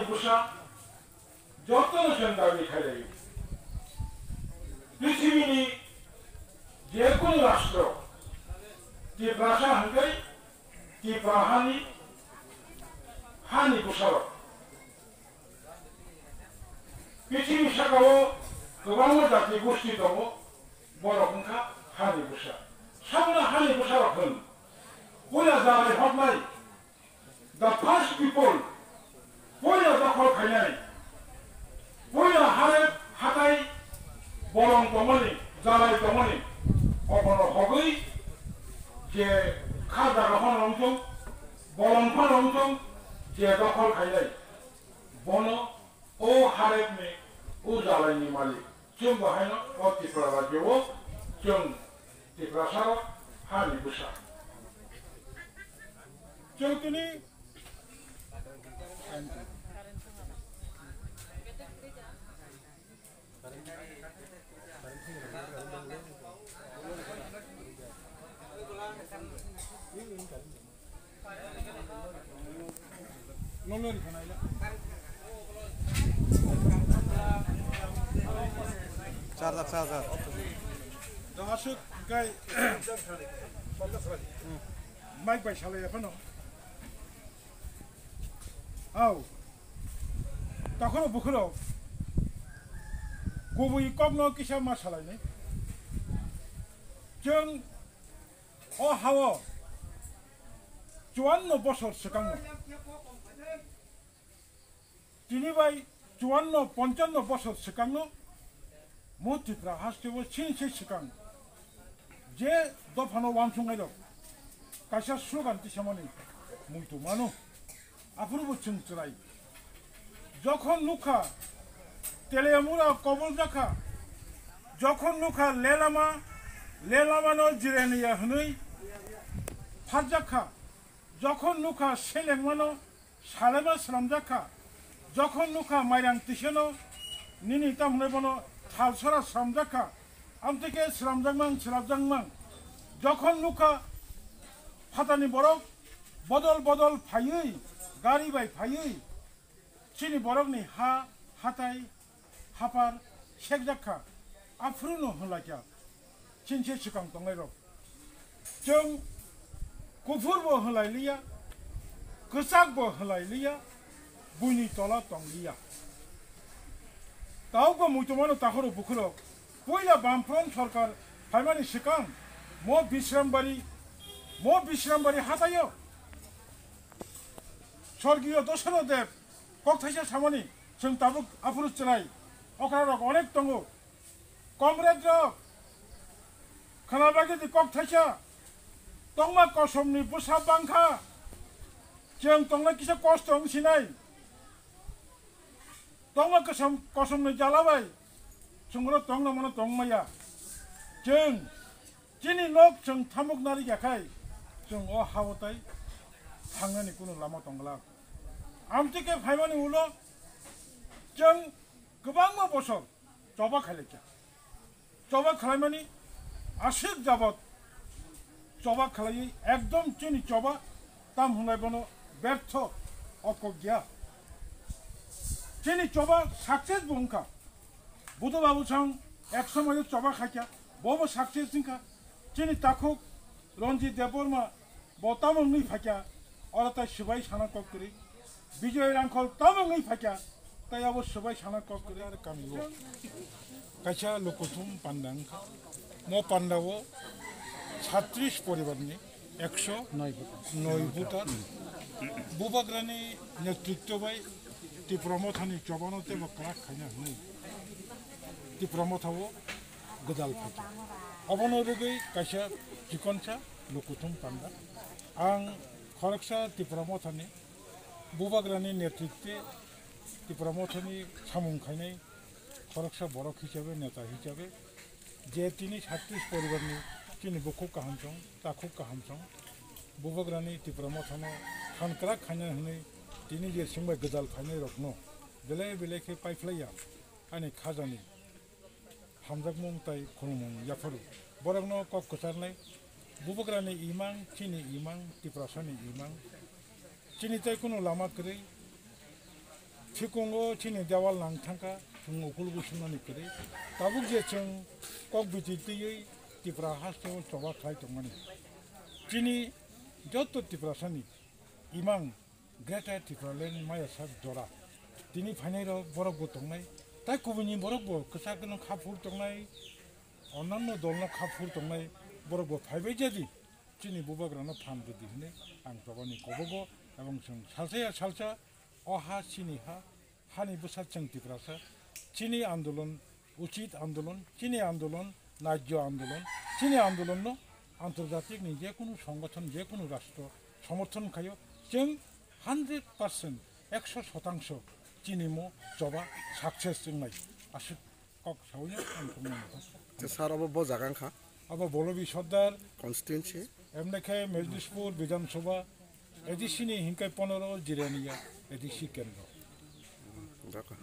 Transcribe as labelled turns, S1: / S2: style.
S1: बुसा जतन जों दाबि खालायो पृथिवीनि जेकुनु राष्ट्र तिप्रासा हंगै तिप्राहानि हानि बुसार पृथिवी सागाव गोबां जाति गोष्ठी दङ बर'खा हानि बुसा सामना हानि बुसार होन बया जाबाय हरनाय द फार्स्ट पिपल बया दखल खायनाय बया हारे हाथाय बरं दमनि जालाय दमनि अबन हगै जे खाजा रखन रंजों बरंफा रंजों जे दखल खायनाय बन ओ हारेबनि ओ जालायनि मालिक जों बाहायनो अ तिप्रा राज्योआव जों तिप्रासार हानि बुसा जों दिनै
S2: चार्जर
S1: दासो गाय माइक बाय सालायाखै न औ तखनो बुखरो गुबै कग्न किसा मा सालायनाय जों अ हाव 54 বছর सिगांनो दिनैबाय 54-55 বছর सिगांनो मतिफ्रा हास्टेबो सिनसे सिगां जे दफानो वानसंनाय दं कायसा स्लोगान तिसामानि मुइतो मानो आफुरबो चिंचराय যখন নুখা তেলেমুরা কবল জাখা যখন নুখা লেলামানো জিরেনিয়া হনই ফারজাখা যখন নুখা সেলেংমানো সালেমা স্রামজাখা যখন নুখা মাইরাং তিসেনো নিনি তামনে বনো थालसरा स्रामजाखा आमतेके स्रामजांमां जखन नुखा फातानि बरक बदल फायै गारि बाय फायै चिनि बरकनि हा हाथाय हापार सेकजाखा आफ्रुनो होलाक्या चिनसे सिगां दंनाय रक जों गुफुरबो होलायलिया गोसाकबो होलायलिया बुनि तला दंलिया तावको मुइतमानो ताखरो बुखरो पहिला बामफ्रन सरकार फाइमानि सिगां म बिश्रामबारी हाथायो स्वर्गीय दशरथ देव कक्थाइसा सामनि जों ताबुक आफुरु चलाय अक्रा रक अनेक दङ कमरेड रक खोनाबायदि कक्थाइसा तंमा कसमनि बुसा बांखा जों तंना किसा कष्ट सिनाय तंमा कसम ने जालाबाय जोंनो तंना मनो तंमाया जों जिनि नक जों थामुक नारि गाखाय जों अ हावताय थांनानै कुनु लामा दंला आमतिके फाइमानि उलो जों गोबां बছর जबा खालायखा जबा खालायमानि आसिक जाबत जबा खालायै एकदम चिनि जबा ताम हुनाय बनो व्यर्थ अकज्ञा चिनि जबा सक्सेस बुंखा बुद्ध बाबू संग एक समय जबा खाया बबो सक्सेस दिंखा चिनि ताखुक रंजित देवबर्मा बतामंगै फाक्या और ताय सिबाय साना ककरी विजय रांखल तामंगै फाक्या तायाबो सिबाय साना ककरी आरो कामियो कायसा लोकथुम पान्दांखा म पान्दावो 36 परिवारनि 109 भूटान बुबाग्रानि नेतृत्वबाय तिप्रमथानि जबानते बक्रा खायना हनै तिप्रमथावो गदाल फाक्या अबनो रगै कायसा जिकनसा लोकथुम पान्दा आं खरकसा तिप्रमथानि बुबाग्रानि नेतृत्वे तिप्रमथानि सामुं खायनाय खरकसा बरक हिसाबै नेता हिसाबै जे तिनि 36 परिवारनि तिनि बखुक काहामसं ताखुक काहामसं बुबाग्रानि तिप्रमथानो खानक्रा खायना हनै तिनि जे सिंबाय गदाल फायनाय रखनो बेले के पाइफ्लाया आनि खाजानि हामजाकमुं ताय खुनुमुं याफोरु बरकनो कक कसारनाय बुबाग्रानि इमां चिनि इमां तिप्रासानि इमां चिनि ताय कुनु लामा करै Chikungo chini dewal lang thangka chung ukul gusunani kiri tabuk je chung kok bititi tipra hasto choba khai tongmani chini joto tipra sani imang greater tipra len maya sak jora tini phainairo borok bo tongnai tai kubuni borok bo ksak no khapur tongnai অন্যান্য দলনো খাফুর tongnai borok bo phaibai jadi chini bubagrano phan jodi hine ang tobani kobogo এবং salsa salsa অহা চিনি হানি বুসার চংতি প্রাসা চিনি আন্দোলন উচিত আন্দোলন চিনি আন্দোলন ন্যায্য আন্দোলন চিনি আন্দোলন আন্তর্জাতিক যে কোনো সংগঠন যে কোনো রাষ্ট্র সমর্থন খায় जों 100% 100% চিনিমো জবা সাকসেস जोंनाय আশি কক সাউনি
S2: স্যার अब ब জাগাং খা
S1: अब বলবি সর্দার
S2: কনস্টিটুয়েন্সি
S1: এমনেখে মেজলিসপুর বিধানসভা এডিসিনি হিংকাই 15 জিরানিয়া এডিসি কেন্দ্র
S2: d'accord